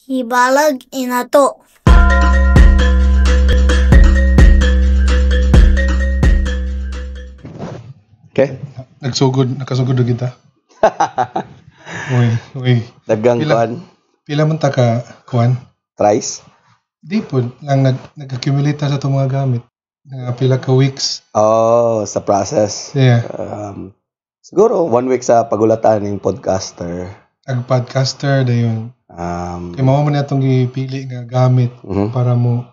Hibalag inato. Okay. Nakasugod na kita. Uy. Dagang kuan. Pila man ta ka kuan? Thrice? Di po, lang nag-accumulate sa itong mga gamit. Pila ka weeks. Oh, sa process. Yeah. Siguro 1 week sa pagulatan ng podcaster. Ag-podcaster, dayon. Kaya mo man itong ipili nga gamit para mo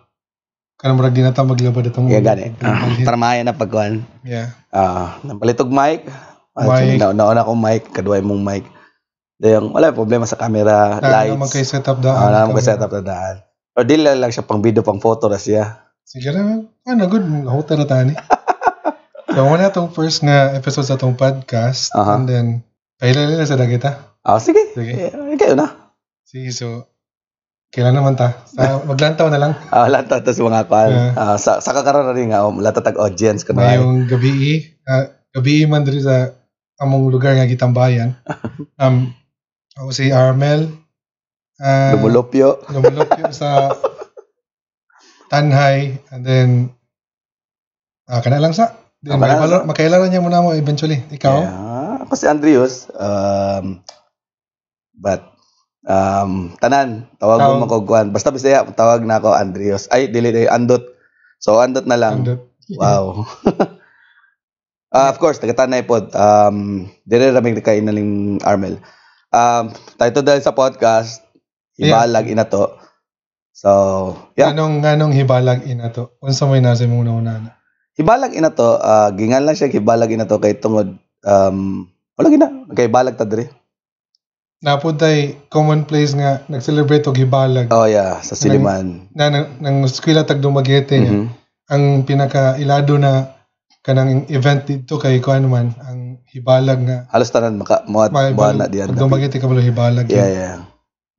kanang murag di na ta maglabad itong gani. Tarmayan na pagkuan. Yeah. Napalitog mic. Mic. Nauna akong mic, kaduay mong mic. Dayang wala problema sa camera, lights. Naman kay setup daan. Wala naman kay setup na daan. Or di lang siya pang video, pang photo na siya. Sige na. Good. Hotel na tani. So, muna itong first nga episode sa itong podcast. And then, pailala sa dagita. Sige. Kayo na. Sige, so, kailan naman ta? Maglantaw na lang. Lantaw ta sa mga kuan. Sa kakaroon na rin nga, latatag audience ka na. Ngayong gabi man diri sa among lugar nga gitambayan. Ako si Armel. Lumulupyo sa Tanhay. And then, kana lang sa. Then, makailaran niya muna mo eventually. Ikaw? Yeah. Ako si Andrews. Tanan, tawag mo ko kuan. Basta bisaya, tawag na ako Andrews. Ay, dili Andot. So, Andot na lang. Andot. Wow. Of course, taga-Tanay pod. Dire raming kay naling Armel. Title dahil sa podcast, Hibalag Inato. So, yeah. Anong hibalag inato? Unsa may nasa mong una? Hibalag Inato, gingan lang siya hibalag inato kay tungod wala gina, kay balag ta diri. Napuntay common place nga nag-celebrate og hibalag. Oh yeah, sa Siliman. Nang eskwela tag Dumaguete. Ang pinaka-ilado na kanang event dito kay kuan man ang hibalag nga halos tanan muad na diyan. Dumaguete ka balo hibalag. Yeah.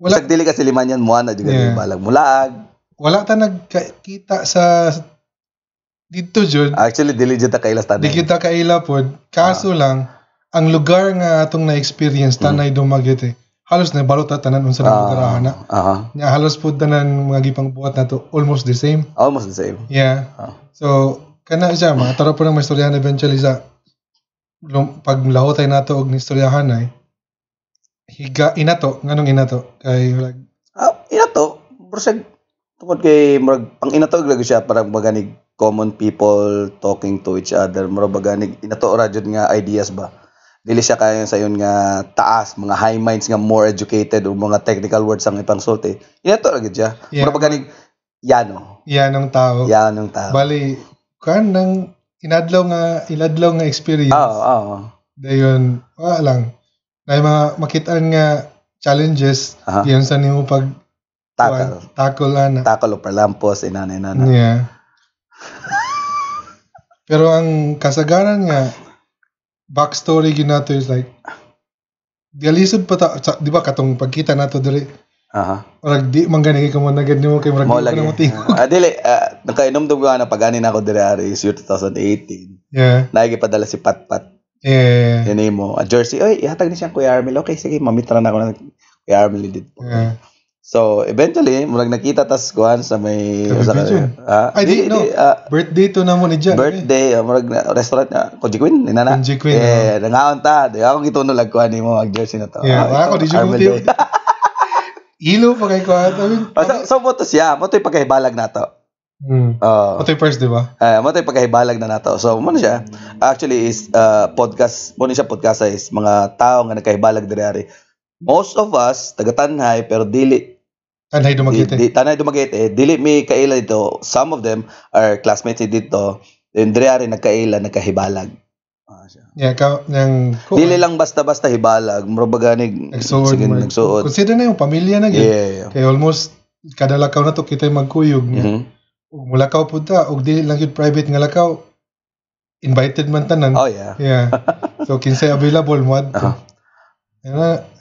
Wala dili ka Siliman yan muad na juga hibalag. Mulaag. Wala ta nagkita sa dito jud. Actually dili jud ta kailas tanay. Di kita kaila pod. Kaso lang ang lugar nga atong na-experience Tanay Dumaguete. Halos na balot tanan unsa na lugar na. Nya halos pod tanan mga gipang buhat nato almost the same. Almost the same. Yeah. So kana siya mga tara po ng istoryahan eventually sa paglahotay nato og istoryahan ay inato nganong inato kay inato proseg tungod kay murag pang inato lagi siya parang maganig common people talking to each other murag maganig inato ra jud nga ideas ba dili siya kaya sa yon nga taas mga high minds nga more educated o mga technical words ang ipangsulti inato ra gid siya murag maganig yanong tao bali kan nang iladlaw nga experience dayon lang may mga makitaan nga challenges yan sa nimo pag tackle o parlampos inana yeah. Pero ang kasagaran nga backstory ginato is like dialisod pa di ba katong pagkita nato diri Orag di man gani ka mo nagad nimo kay murag di mo tingo. Dili nakainom dug na pagani na ako diri ari is year 2018. Yeah. Nagipadala si Patpat. Yeah. Yan mo. A jersey. Oy, ihatag ni siya Kuya Armel. Okay, sige, mamitra na ako ng Kuya Armel dito. Yeah. So, eventually, murag nakita tas kuan sa may birthday to na mo ni Jan. Birthday, murag restaurant na Koji Queen, inana. Koji Queen. Nangaon ta. Di ako gituno lag kuan nimo mag jersey na to. Yeah, ako di jud. Ilo pa kay kuan. So mo to siya, mo to pagkahibalag nato. Motoy first, di ba? Motoy pagkahibalag na nato. So, mo siya. Actually, is podcast. Mo siya podcast is mga tao nga nagkahibalag diri. Most of us, taga-Tanhay, pero dili. Tanhay Dumaguete. Tanhay Dumaguete. Dili may kaila dito. Some of them are classmates dito. Then diri nagkaila, nagkahibalag. Yeah, dili lang basta-basta hibalag. Murabaganig. Nagsuot. Consider na yung pamilya na. Yeah. Kaya almost, kada lakaw na to, kita yung magkuyog. Mulakaw po ta, og dili lang yung private nga lakaw, invited man tanan. Oh, yeah. Yeah. So, kinsay available mo.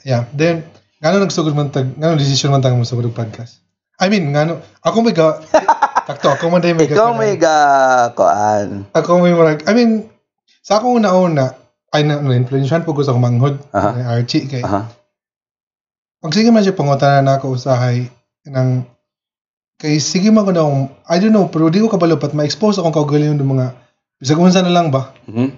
Yeah. Then, ngano nagsugod man tag, ngano decision man tag mo sa podcast? I mean, ngano, ako may takto, ako man day may ikaw may koan. Ako may marag, I mean, sa akong una-una, ay na-influensyan po ko sa kumanghod, Archie, kay. Pag sige man siya pangutanan na ako usahay, nang kay sige man ko na I don't know, pero di ko kabalo pat ma-expose akong kaugalingon ng mga bisag unsa na lang ba,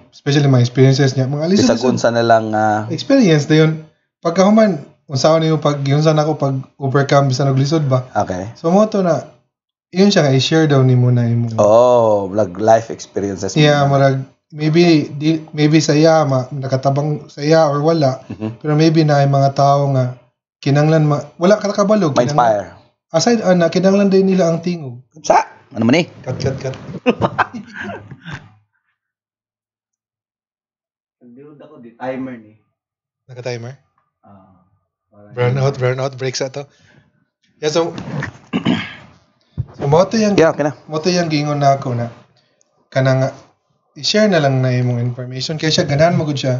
especially mga experiences niya, mga bisag unsa na lang experience dayon pagkahuman unsaon niyo pag unsa nako pag overcome bisan og lisod ba. Okay, so mo to na yun siya nga i-share daw nimo na imo like life experiences marag maybe saya nakatabang saya or wala, pero maybe na ay mga tao nga kinanglan wala ka nakabalog, ma-inspire aside na kinanglan din nila ang tingog sa ano man cut Nagdiod ako di timer ni. Naka-timer? Burn out breaks ato. Yeah, so mo to yung gingon na ako na kanang i-share na lang na imong information kaya siya ganahan mo gud siya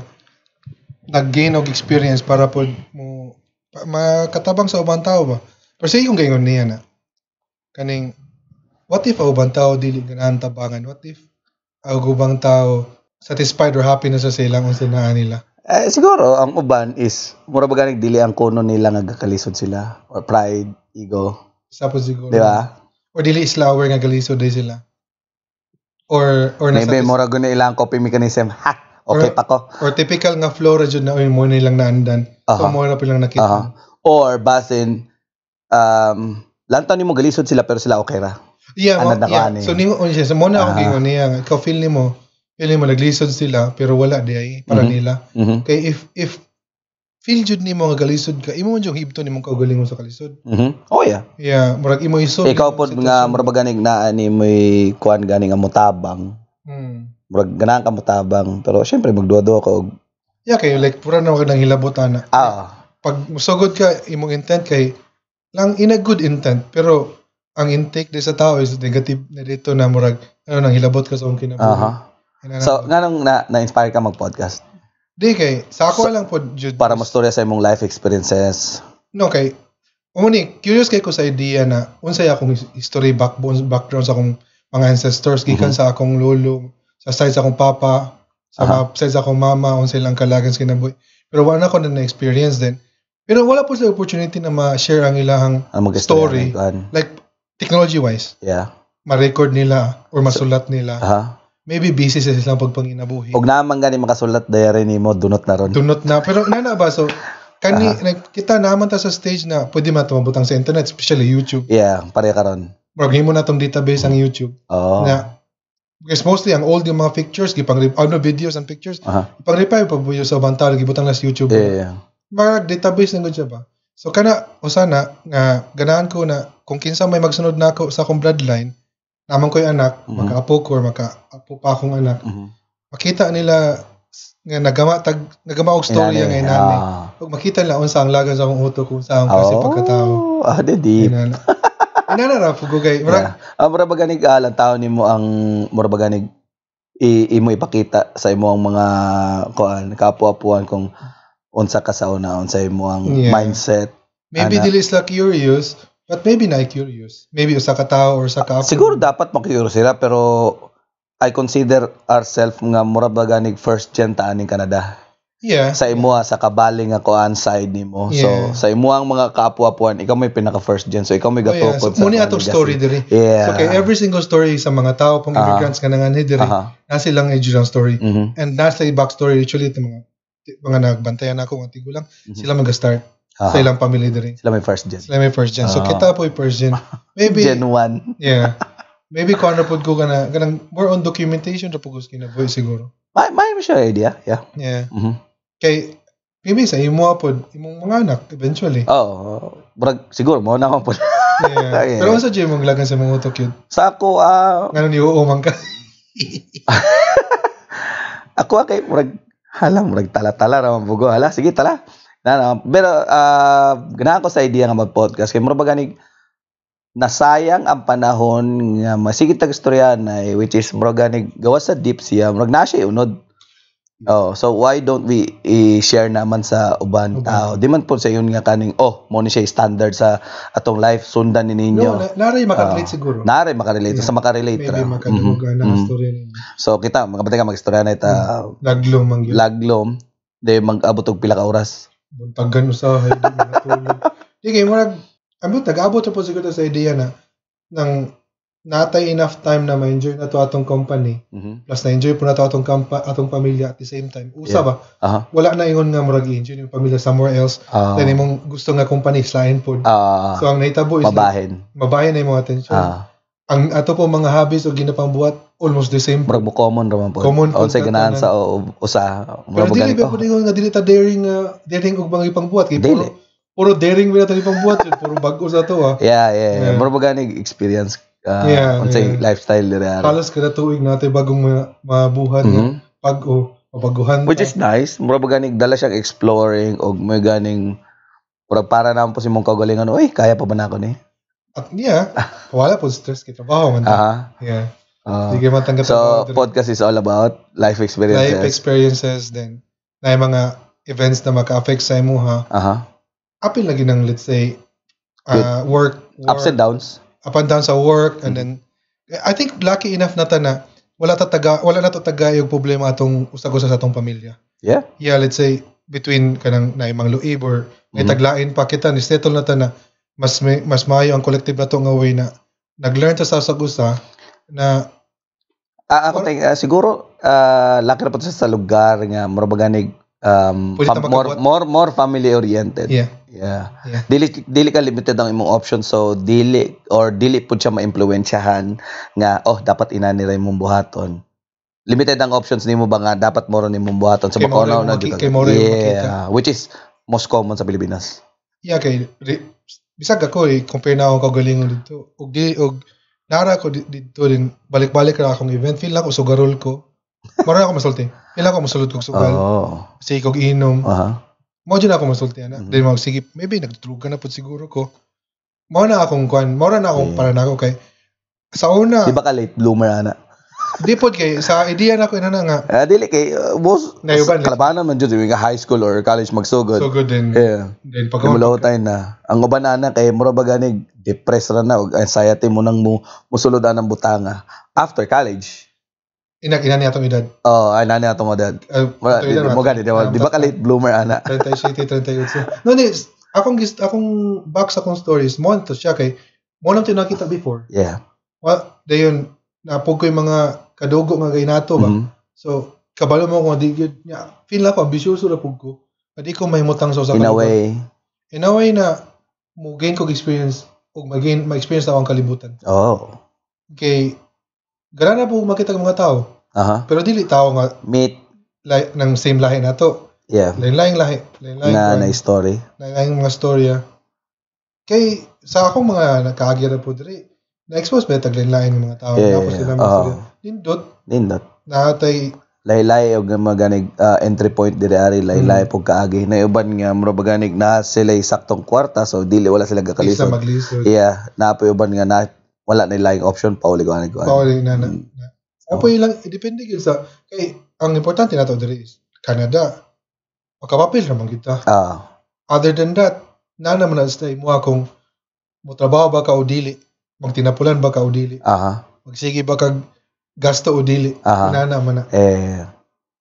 nag-gain og experience para pod mo makatabang sa ubang tao ba. Pero sa yung gingon niya na kaning what if ubang tao dili ganahan tabangan? What if ubang tao satisfied or happy na sa silang unsa na nila? Siguro ang uban is mura ba ganig dili ang kuno nila nga gakalisod sila or pride, ego. Sapos siguro. Di ba? Or dili isla aware nga galisod day sila. Or maybe mura gud ilang coping mechanism. Okay pa ko. Or typical nga flow ra jud na mo nilang naandan. So mo na pilang nakita. Or basin lantaw nimo galisod sila pero sila okay ra. Yeah. So nimo so mo na ako gingon niya. Ikaw feel nimo naglisod sila pero wala di ay para nila. Kay if feel jud nimo nga galisod ka, imo man jud hibto nimo kaugalingon sa kalisod. Oh yeah. Yeah, murag imo isod. Ikaw pod nga murag ganig na ani moy kuan gani nga motabang. Murag ganahan ka motabang pero syempre magduwa-duwa ka og yeah, kay like pura na nang hilabot ana. Pag musugod ka imong intent kay lang in a good intent pero ang intake di sa tao is negative na dito na murag nang hilabot ka sa imong kinabuhi. So nganong na-inspire ka mag-podcast? Di kay sa ako lang po jud para mastorya sa imong life experiences. No kay umuni curious kay ko sa idea na unsay akong history background sa akong mga ancestors gikan sa akong lolo, sa side sa akong papa, sa side sa akong mama, unsay lang kalagan sa kinabuhi. Pero wala ko na experience din. Pero wala po sa opportunity na ma-share ang ilahang story like technology wise. Yeah. Ma-record nila or masulat nila. Maybe busy sa silang pagpanginabuhi. Og naman gani makasulat diary nimo dunot na ron. Dunot na pero nana ba so kita naman ta sa stage na pwede matumabutang sa internet especially YouTube. Yeah, pareha karon. Murag himo na tong database ang YouTube. Na because mostly ang old yung mga pictures gipang videos and pictures. Ipang-reply pa buyo sa bantao gibutang na sa YouTube. Yeah. Murag database na gud siya ba. So kana usana nga ganahan ko na kung kinsa may magsunod nako sa akong bloodline naman ko'y anak, maka-apo ko or maka-apo pa akong anak, makita nila nga nagama og story nga inani. Pag makita nila unsa ang lagan sa akong utok, kung saan kasi pagkatao. Deep. Inana ra pugo kay. Mura ba ganig lang tao nimo ang mura ba ganig imo ipakita sa imo ang mga kuan kapuapuan kung unsa ka sa una, unsa imo ang mindset. Maybe dili sila curious. But maybe not curious. Maybe sa katao or sa kapo. Siguro dapat makurious sila pero I consider ourselves nga mura ba ganig first gen ta aning Canada. Yeah. Sa imo sa kabaling nga kuan side nimo. So sa imo ang mga kapuapuan, ikaw may pinaka first gen. So ikaw may gatukod sa. Muni atong story diri. Yeah. So kay every single story sa mga tao pang immigrants nga nanganhi diri, na silang age story. And nasa backstory actually itong mga nagbantayan ako nga tigulang, sila mag-start. Sa ilang family diri. Sila may first gen. So kita po first gen. Maybe Gen 1. Yeah. Maybe kung ano po ko kanang more on documentation ra po ko kinabuhi siguro. May siya idea. Yeah. Yeah. Kay maybe sa imo po imong mga anak eventually. Siguro mo na ako po. Yeah. Pero unsa jud mong lagan sa mga utok yun? Sa ako ngano ni man ka? Ako kay murag tala-tala ra man bugo. Sige tala. Pero ganahan ko sa idea nga mag-podcast kay mura ba ganig nasayang ang panahon nga masigit tag istorya na which is mura ganig gawas sa deep siya murag na siya unod. So why don't we i-share naman sa uban tao? Di man po sa yun nga kaning mo ni siya standard sa atong life sundan ni ninyo. Naray makarelate siguro. Naray makarelate sa makarelate ra. Maybe makadungog na storya ninyo. So kita magabantay ka mag-istorya na ita laglom de mag-abot og pila ka oras. Buntagan usahay di matulog. Di kay murag nag-abot na po siguro sa idea na nang natay enough time na ma-enjoy na to atong company plus na-enjoy po na to atong pamilya at the same time. Usa ba? Wala na ingon nga murag enjoy yung pamilya somewhere else. Then imong gusto nga company slain po. So ang naitabo is mabahin na imong attention. Ang ato po mga hobbies o ginapangbuhat almost the same. Murag mo common raman po. Unsay ganahan sa usa. Pero dili ba po nga dili ta daring og mga ipangbuhat kay puro daring wala ta ipangbuhat, puro bag-o sa to Yeah. Murag gani experience unsay lifestyle dire. Halos kada tuig natin bagong mabuhat pag-o mabaguhan. Which is nice. Murag gani dala siyang exploring og may ganing para na po si mong kagalingan. Uy, kaya pa ba nako ni? At wala po stress kay trabaho man. Yeah. Sige matanggap. So podcast is all about life experiences. Then na mga events na maka-affect sa imo apil lagi ng let's say work ups and downs. Up and down sa work and then I think lucky enough na wala na to taga yung problema atong usag-usa sa atong pamilya. Yeah, let's say between kanang na imang luib or may taglain pa kita ni settle na ta na mas maayo ang collective na to nga way na nag-learn ta sa usag-usa na ako siguro laki na po sa lugar nga murabaгаnig more family oriented. Yeah. Dili ka limited ang imong options, so dili pud siya maimpluwensyahan nga dapat inani ra imong buhaton. Limited ang options nimo ba nga dapat mo ron imong buhaton sa bakonaw na gyud. Which is most common sa Pilipinas. Yeah, kay bisag ako compare na ako kagalingon dito. Og nara ko dito din balik-balik ra akong event, feel ako sugarol ko. Mara ako masulti. Feel ako masulod kog sugal. Sige kog inom. Mo dyan ako masulti na. Then sige, maybe nagtutulog ka na po siguro ko. Mao na akong para na ako kay sa una. Di ba ka late bloomer ana? Di po kay sa idea na ko ina nga. Dili kay boss kalabanan man jud nga high school or college magsugod. So good then. Yeah. Then pag tayo na. Ang uban ana kay mura ba ganig depressed ra na og anxiety mo nang musulod ang butanga after college. Inani atong edad. Inani atong edad. Mo gani di ba ka late bloomer ana? 37, 38. No, akong box akong stories mo to siya kay mo nang tinakita before. Yeah. Well, dayon napog ko yung mga kadugo nga gay nato ba. So kabalo mo kung di gyud nya feel na ko ambisyoso ra pug ko. Adi ko mahimutang sa in a way na mo gain ko experience ug ma-experience akong kalibutan. Okay. Gana na po makita ng mga tao. Pero dili tao nga meet ng same lahi na to. Yeah. Lain-laing lahi. Na story. Lain-laing mga storya. Kay sa akong mga nakaagir po diri, na-expose ba taglain-lain ng mga tao. Tapos sila mga Nindot. Natay laylay og maganig entry point diri ari laylay pug kaagi. Na uban nga mura maganig na sila saktong kwarta so dili wala sila gakalisod. Yeah, napoy uban nga na wala na laing option pauli ko. Pauli na. Apo ilang depende gyud sa kay ang importante nato diri is Canada. Makapapil naman kita. Other than that, na naman na stay mo akong mo trabaho ba ka o dili, magtinapulan ba ka o dili. Magsige ba kag gasto o dili. Na naman na.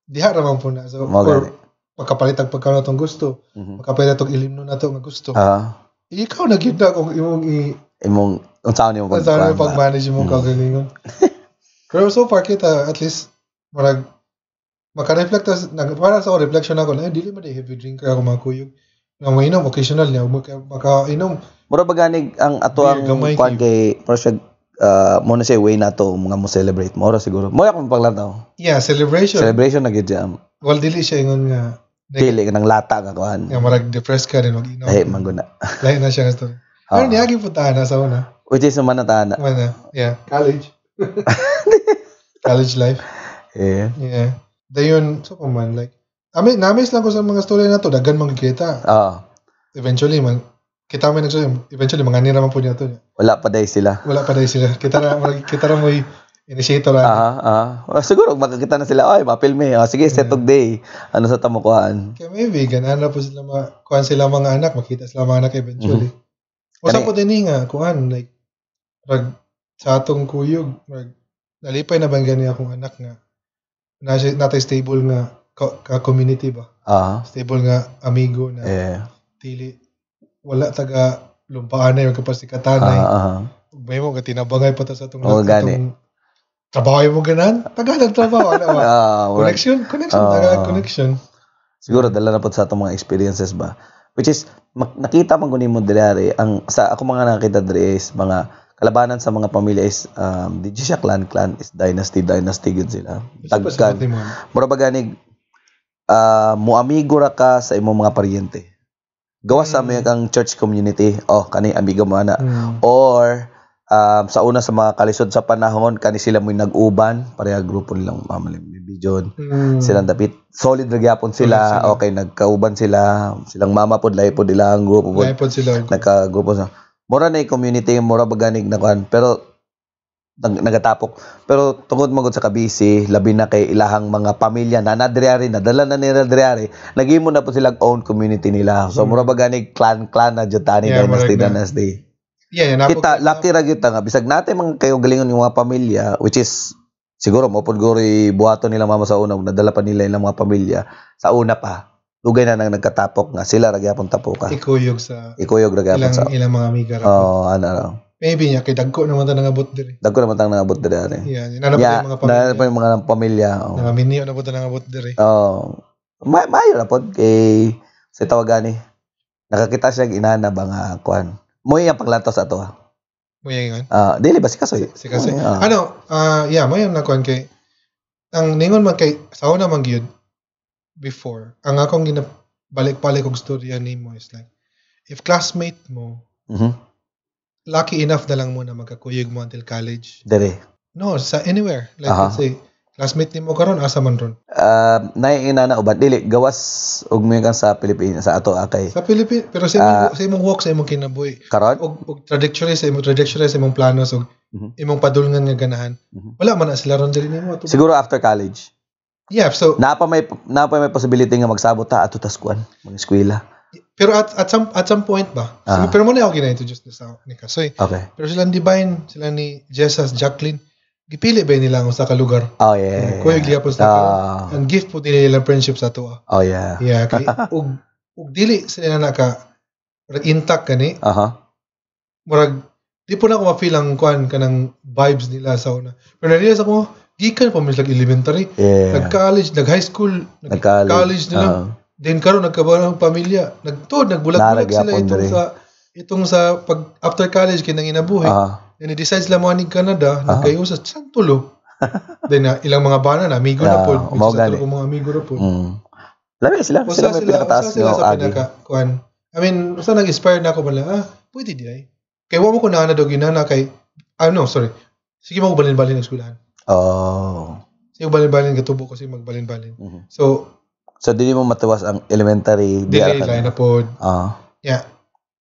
Diha raman po na. So or makapalitag pagkaon natong gusto. Makapalit atong ilimno nato nga gusto. Ikaw na gyud na kung imong unsaon nimo pag-manage mo kagalingon. Pero so far kita at least maka-reflect para sa reflection ako na dili man heavy drinker ako makuyog. Nga mainom occasional niya makainom. Mura ba ganig ang ato ang kwan kay project mo na say way na to mga mo celebrate mo siguro. Mo akong paglantaw. Yeah, celebration na gyud jam. Well dili siya ingon nga dili nang lata nga kuan. Nga marag depressed ka rin mag-inom. Mangguna. Lain na siya gusto. Ano niyagi puntahan na sa una? Which is naman natana. Yeah, college. College life. Yeah. Dayon, so man, like, na-miss lang ko sa mga story na to, dagan magkikita. Eventually, kita may nagsasabi, eventually, mga nira man po niya to. Wala pa day sila. Kita na mo initiator. Siguro, makakita na sila, mapilme. Sige, setog day. Ano sa tamukuhaan? Kaya maybe, ganan na po sila, kuhan sila mga anak, makita sila mga anak eventually. Usa po din nga, kuhan, like, sa atong kuyog, nalipay na bang gani akong anak nga, natay stable nga ka-community ba? Stable nga amigo na tili wala taga lumpaan na yung kapasikatanay. May mo katinabangay pa ta sa itong trabaho mo ganan. Tagalog trabaho. Connection. Tagalog connection. Siguro, dala na po sa itong mga experiences ba? Which is, nakita man kunin mo dili sa ako mga nakita diri is mga kalabanan sa mga pamilya is di siya clan is dynasty gyud sila. Tagkan. Mura ba ganig mo amigo ra ka sa imong mga paryente. Gawas sa kang church community. Kani amigo mo ana. Or sa una sa mga kalisod sa panahon kani sila mo nag-uban pareha grupo nilang mamalim bijon silang dapit solid ra gyapon sila okay nagkauban silang mama pod lahi pod nila ang grupo pod nagka-grupo sa mura na community mura baganig na kan pero nagatapok pero tungod magud sa kabisi labi na kay ilahang mga pamilya na nadriari nadala na nila nadriari nagimo na po silang own community nila so mura baganig clan na jutani dynasty. Kita lucky ra gyud nga bisag natin mga kayo galingon yung mga pamilya which is siguro mo pud guri buhaton nila mama sa una nadala pa nila ilang mga pamilya sa una pa dugay na nang nagkatapok nga sila ra gyapon tapuka ikuyog ra gyapon sa ilang mga amiga ra ano maybe nya kay dagko naman ta nangabot diri nangabot diri nanap pa yung mga pamilya mga minyo na po ta nangabot diri mayo ra pod kay sa tawagani nakakita siya inana ba nga kuan mo yung paglantos ato mo yung dili ba si Kasoy mo yung nakuan kay ang ningon man kay sa una man gyud before ang akong ginabalik-balik og storya nimo is like if classmate mo lucky enough na lang mo na magkakuyog mo until college dere no sa anywhere like let's say classmate nimo karon asa man ron naiinana uban dili gawas og may kan sa Pilipinas sa ato akay sa Pilipinas pero sa imong walk sa imong kinabuhi karon og trajectory sa imong planos og imong padulngan nga ganahan wala man na sila ron diri nimo siguro after college so napa may possibility nga magsabot ta ato tas kuan mga eskwela pero at some point ba pero mo na ako gina-introduce ni Kasoy okay pero sila ni Jesus Jacqueline gipili ba nila ang sa ka lugar? Kuya gyapon sa ang gift po nila ilang friendship sa to. Kay ug dili sila na ka intact kani. Murag di po na ako ma-feel ang kuan kanang vibes nila sa una. Pero na-realize ako gikan pa mis elementary, nag-college, nag-high school, nag-college nila. Then karon nagkabarang pamilya, nagbulag-bulag sila itong sa pag after college kinang inabuhi. Then decide sila mo aning Canada, nagkayo sa Santulo. Then ilang mga bana na amigo na po, sa mga amigo na po. Labi sila may pinakataas sila sa pinaka-kuan. I mean, basta nag-inspire na ako pala, pwede di ay. Kaya wala mo ko na dog inana kay sorry. Sige mo balin-balin ng eskwelahan. Sige balin-balin katubo kasi magbalin-balin. So dili mo matawas ang elementary dili line na pod.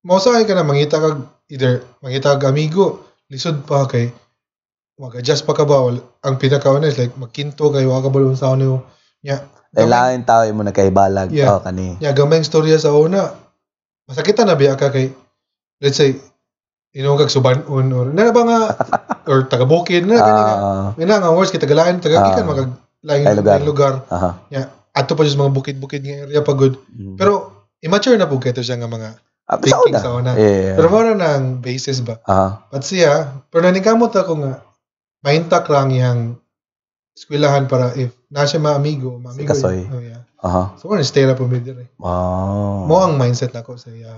Mausahay ka na mangita kag amigo lisod pa kay mag-adjust pa ka ba ang pinaka-una is like magkinto kay wala ka balon sa ano lain tao mo na kay balag kani gamay istorya sa una masakita na biya ka kay let's say kag subanon or na ba nga or taga-bukid na nga words kay taga-lain taga-gikan magag-lain lugar ato pa just mga bukid-bukid nga area pagod pero immature na po kayo siya nga mga thinking sa una. Pero mara na ang basis ba? But siya, pero nanikamot ako nga, mahintak lang yung eskwelahan para if nasa amigo si Kasoy. So, stay na po mid rin. Mo ang mindset na ko sa iya.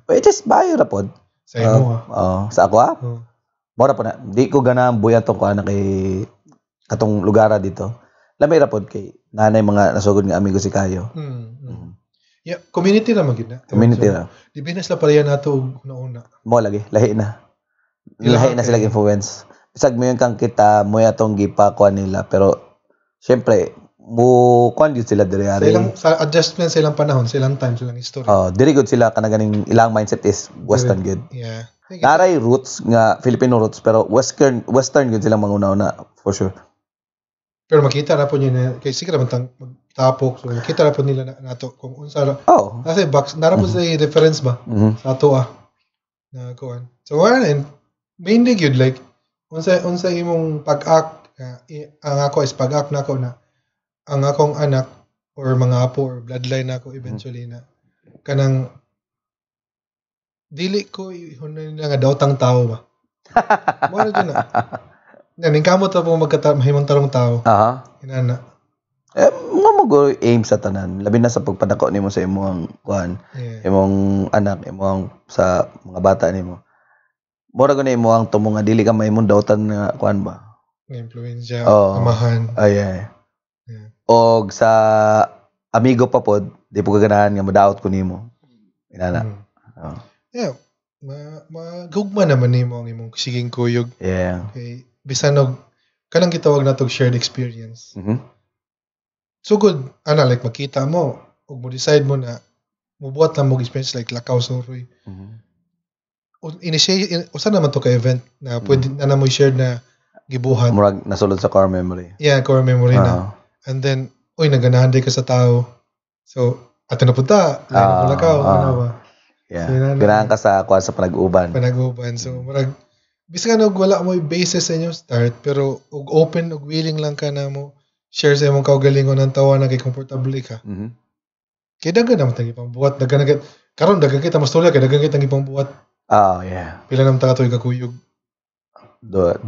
Which is bayo na po. Sa imo sa ako Mora po na. Di ko ganang buya to ko na kay katong lugara dito. Lamay ra po kay nanay mga nasugod nga amigo si Kayo. Community na magid na. Community na. Di binas la pareha nato una-una. Mo lagi, lahi na sila influence. Bisag mo yung kang kita mo atong gipa kuan nila pero syempre mo kuan gyud sila diri ari. Sa adjustment sa ilang panahon, sa ilang time, sa ilang history. Diri gud sila kanang ilang mindset is western gud. Naray roots nga Filipino roots pero western gud sila manguna-una for sure. Pero makita na po niyo na kay sige naman magtapok so makita na po nila nato kung unsa kasi box nara po sa reference ba sa ato na kuan. So and mainly good like unsa imong pag-act ang ako is pag-act nako na ang akong anak or mga apo or bloodline nako eventually na kanang dili ko ihon nga daotang tao ba. Mara dyan na. Ning kamot po mahimong tarong tao. Aha. Inana. Mga mo aim sa tanan. Labi na sa pagpadako nimo sa imong kuan, imong anak, imong sa mga bata nimo. Mura ko na imong tumo nga dili ka mahimong daotan nga kuan ba. Influensya, amahan. Ay. Og sa amigo pa pod, di po kaganahan nga madaot ko nimo. Inana. Yeah. Magugma naman nimo ang imong siging kuyog. Yeah. Okay. Bisan og kanang gitawag natog shared experience. So good, like makita mo ug mo decide mo na mubuhat lang mo experience like Lakaw Suroy. Usa naman to ka event na pwede na mo share na gibuhat. Murag nasulod sa core memory. Yeah, core memory na. And then, naganahan day ka sa tao. So, ato na punta, lain mo Lakaw, ano ba? Yeah. Ganahan ka sa kuan sa panag-uban. So, murag bisan og wala mo basis sa inyo start, pero og open og willing lang ka na mo share sa imong kaugalingon ng tawa na kay komportable ka. Kaya dagan naman tang ipang buhat, karon dagan kita mas tulad kay dagan kita ipang buhat. Yeah. Pila naman ta katoy kakuyog? Tulo.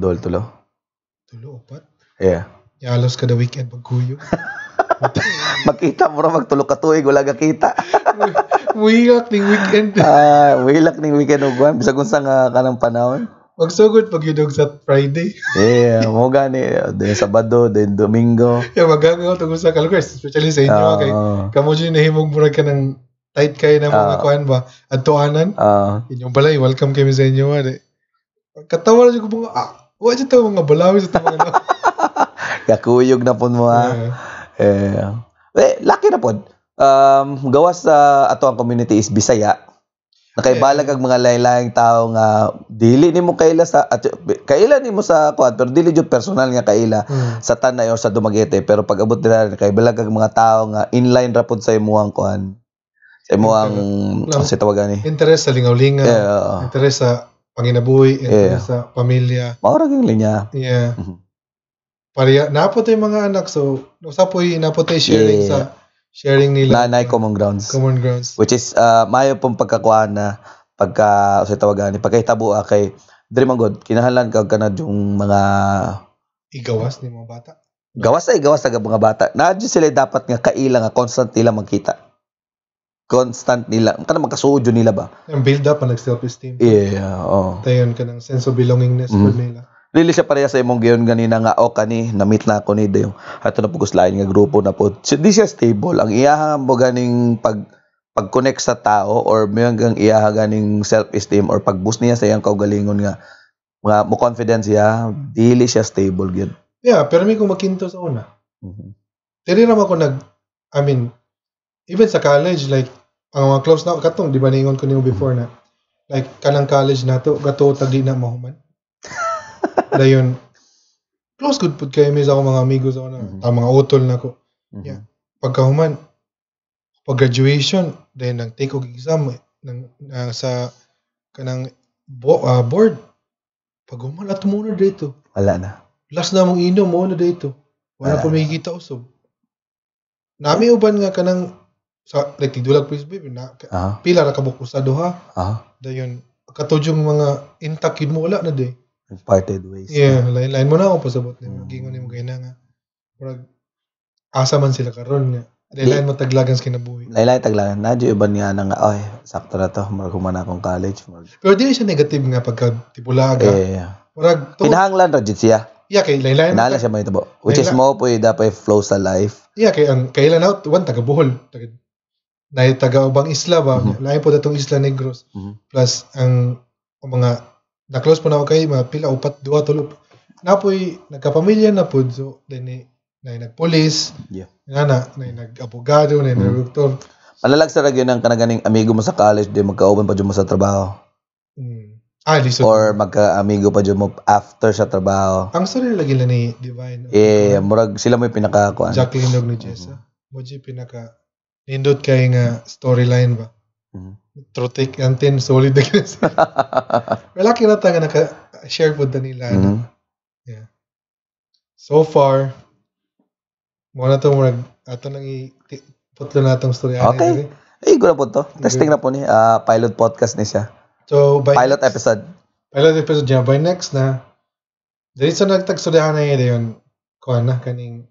Tulo, 4? Yeah. Yalos kada weekend pagkuyog. Makita mo ra magtulo ka tuig wala ka kita. Muhilak ning weekend. Muhilak ning weekend og kuan bisag unsa nga kanang panahon. Magsugod pag yun sa Friday. Yeah, mo gani. Then Sabado, then Domingo. Yeah, magagawa ito sa Calgers. Especially sa inyo. Kay kamo dyan nahimog murag ka ng tight kayo na mga kuhan ba? Adtuanan. Inyong balay, welcome kami sa inyo. Katawa na dyan ko mga, wala dyan ito mga balawi sa ito mga kakuyog na po mo laki na po. Gawas sa ato ang community is Bisaya. Nakaibalag ang mga lain-laing tao nga dili nimo kaila nimo sa kuan pero dili jud personal nga kaila sa Tanay o sa Dumaguete pero pag abot nila nakaibalag ang mga tao nga inline ra pud sa imuhang kuan sa imuhang sa tawagan ni interest sa lingaw-lingaw, interest sa panginabuhi, interest sa pamilya. Mao ra gyud linya. Yeah. Pareha napot ay mga anak so usapoy napot ay sharing nila na common grounds which is maayo pong pagkakuan na pagka sa tawagan ni pagkahitabo kay diri man god kinahanglan kag kanad yung mga igawas ni mga bata gawas sa mga bata na sila dapat nga kaila nga constant nila magkita constant nila kanang magkasuod nila ba yung build up and self esteem tayon kanang sense of belongingness for nila. Dili siya pareha sa imong giyon ganina nga kani na-meet na ako ni dayo. Ato na pugos lain nga grupo na po. Di siya stable. Ang iyaha mo ganing pag-connect sa tao or may hanggang iyaha ganing self-esteem or pag-boost niya sa iyang kaugalingon nga mo confidence siya, dili siya stable gyud. Yeah, pero may kung makinto sa una. Dili naman ko even sa college like ang mga close na katong di ba ningon ko nimo before na like kanang college nato gato tag di na mahuman. Dayon close good pud kay mi sa akong mga amigos ako na mga utol nako. Yeah. Pagkahuman pag graduation then nang take og exam sa kanang board paghuman ato muna dito. Wala na. Last na mong inom mo na dito. Wala pa makikita usog. Nami uban nga kanang sa like tigdulag frisbee na pila ra ka buko sa duha. Dayon katudyong mga intact mo wala na day. Parted ways. Yeah, lain mo na ako pasabot nimo. Gingon nimo kay na nga. Murag asa man sila karon nga. Lain mo taglagan sa kinabuhi. Lain taglagan. Nadyo iban nga na nga sakto na to. Murag human akong college. Pero dili siya negative nga pagka tibulaga. Murag kinahanglan ra jud siya. Yeah, kay lain. Nala siya may tabo. Which is mo po dapat flow sa life. Yeah, kay ang kailan out one taga Bohol. Na taga ubang isla ba. Lain po datong Isla Negros. Plus ang mga na-close po na ako kay mga pila, 4, 2, 3. Napoy, nagkapamilya na po. So, then, nag-police, nag-abogado, nag-doktor. Malalag sa ragyo ng kanaganing amigo mo sa college, di magkauban pa dyan mo sa trabaho. Lisod. Or magka-amigo pa dyan mo after sa trabaho. Ang story lagi na ni Divine. Murag sila mo yung pinaka-kuan. Jacqueline Dog ni Jessa. Moji pinaka-nindot kay nga storyline ba? True take antin solid na kinasa. Malaki na tayo naka-share po na nila. Yeah. So far, muna ito ato nang iputlo na itong story. Okay. Gula po to. Testing na po ni. Pilot podcast ni siya. So by Pilot episode. niya by next na dili sa nagtagsudahan na yun kuan na kaning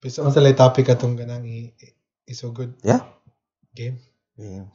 piso ang salay topic atong ganang isugod. Yeah. Game. Yeah.